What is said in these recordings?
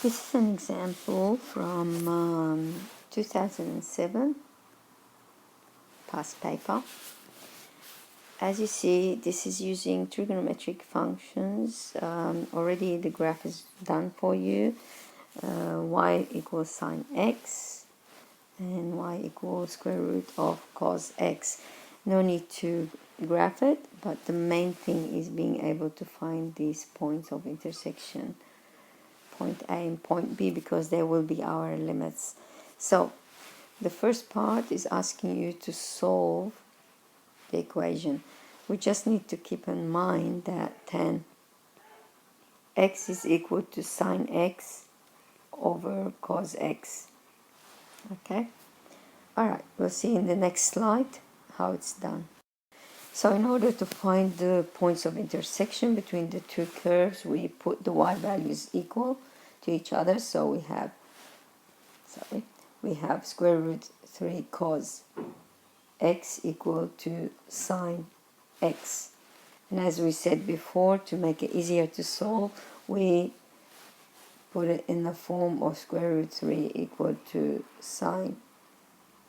This is an example from 2007 past paper. As you see, this is using trigonometric functions. Already the graph is done for you. Y equals sine x and y equals square root of cos x. No need to graph it, but the main thing is being able to find these points of intersection, point A and point B, because they will be our limits. So the first part is asking you to solve the equation. We just need to keep in mind that tan x is equal to sine x over cos x. Okay? Alright, we'll see in the next slide how it's done. So in order to find the points of intersection between the two curves, we put the y values equal to each other. So we have square root 3 cos x equal to sine x. And as we said before, to make it easier to solve, we put it in the form of square root 3 equal to sine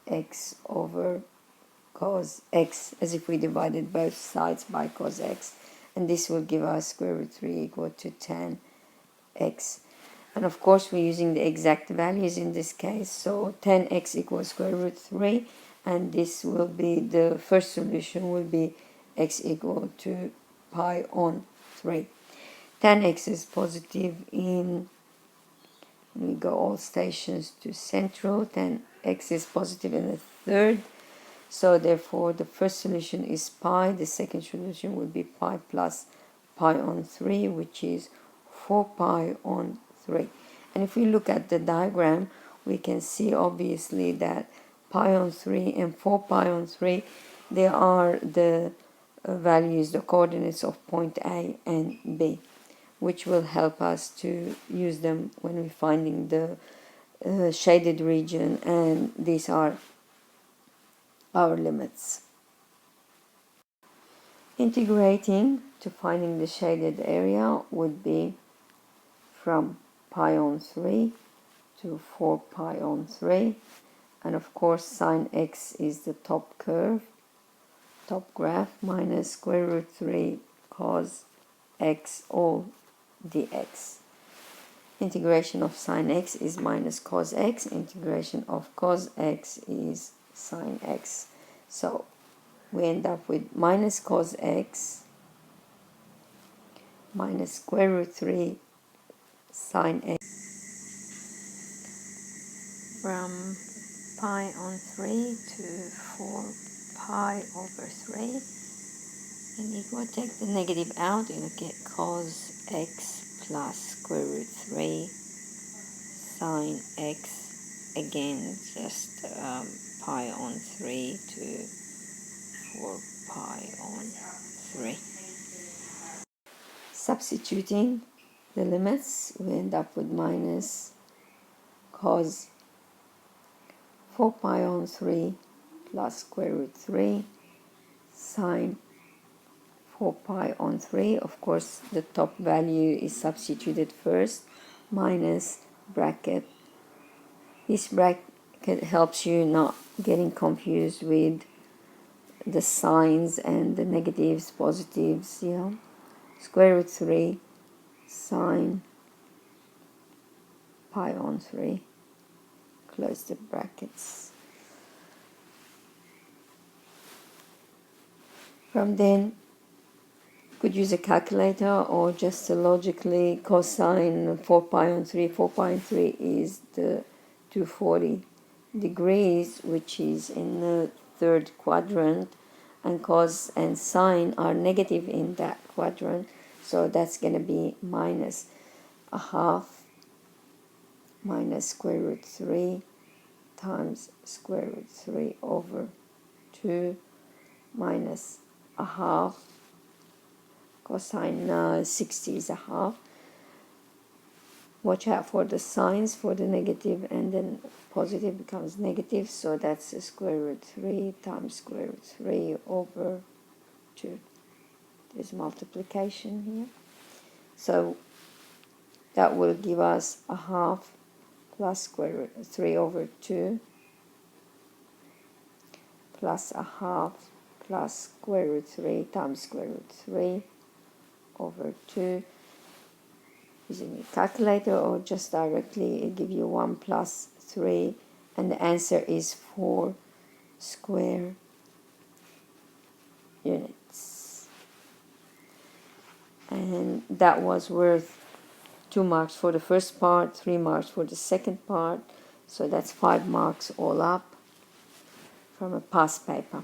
x over cos x, as if we divided both sides by cos x. And this will give us square root 3 equal to tan x. And of course we're using the exact values in this case, so tan x equals square root 3, and this will be, the first solution will be x equal to pi on 3. Tan x is positive in, we go all stations to central, tan x is positive in the third, so therefore the first solution is pi, the second solution will be pi plus pi on 3, which is 4 pi on 3. And if we look at the diagram, we can see obviously that pi on 3 and 4 pi on 3, they are the values, the coordinates of point A and B, which will help us to use them when we're finding the shaded region, and these are our limits. Integrating to finding the shaded area would be from pi on 3 to 4 pi on 3, and of course sine x is the top curve, top graph, minus square root 3 cos x all dx. Integration of sine x is minus cos x, integration of cos x is sine x. So we end up with minus cos x minus square root 3 sine x from pi on 3 to 4 pi over 3, and equal, take the negative out, you'll get cos x plus square root 3 sine x, again just pi on 3 to 4 pi on 3. Substituting the limits, we end up with minus cos 4 pi on 3 plus square root 3 sine 4 pi on 3. Of course the top value is substituted first, minus bracket. This bracket helps you not getting confused with the signs and the negatives, positives, you know. Square root 3 sine pi on 3, close the brackets. From then, could use a calculator or just logically cosine 4 pi on 3. 4 pi on 3 is the 240 degrees, which is in the third quadrant, and cos and sine are negative in that quadrant, so that's going to be minus a half minus square root 3 times square root 3 over 2 minus a half. Cosine 60 is a half. Watch out for the signs, for the negative and then positive becomes negative, so that's a square root 3 times square root 3 over 2. There's multiplication here. So that will give us a half plus square root 3 over 2 plus a half plus square root 3 times square root 3 over 2. Using a calculator or just directly, it give you 1 plus 3, and the answer is 4 square units. And that was worth 2 marks for the first part, 3 marks for the second part. So that's 5 marks all up from a past paper.